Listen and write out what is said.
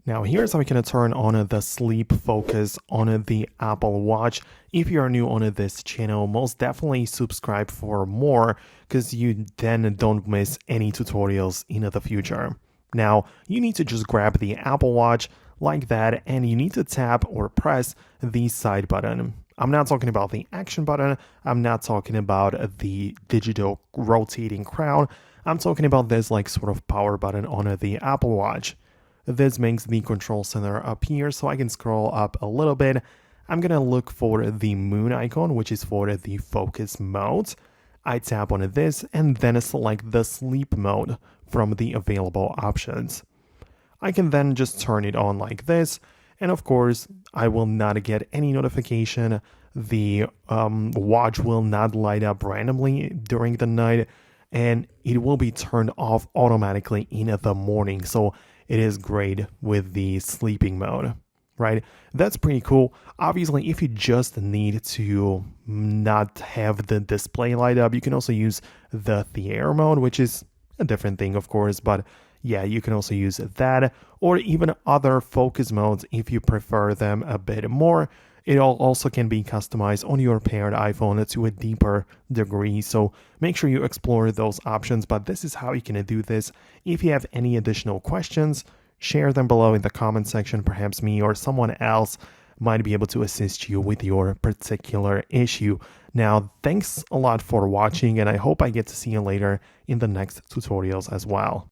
Now here's how we can turn on the sleep focus on the Apple Watch. If you are new on this channel, most definitely subscribe for more because you then don't miss any tutorials in the future. Now you need to just grab the Apple Watch like that and you need to tap or press the side button. I'm not talking about the action button. I'm not talking about the digital rotating crown. I'm talking about this like sort of power button on the Apple Watch. This makes the control center appear, so I can scroll up a little bit. I'm gonna look for the moon icon, which is for the focus mode. I tap on this and then select the sleep mode from the available options. I can then just turn it on like this, and of course, I will not get any notification. The watch will not light up randomly during the night, and it will be turned off automatically in the morning. So it is great with the sleeping mode, right? That's pretty cool. Obviously, if you just need to not have the display light up, you can also use the Air mode, which is a different thing, of course, but yeah, you can also use that, or even other focus modes if you prefer them a bit more. It also can be customized on your paired iPhone to a deeper degree, so make sure you explore those options, but this is how you can do this. If you have any additional questions, share them below in the comment section. Perhaps me or someone else might be able to assist you with your particular issue. Now, thanks a lot for watching, and I hope I get to see you later in the next tutorials as well.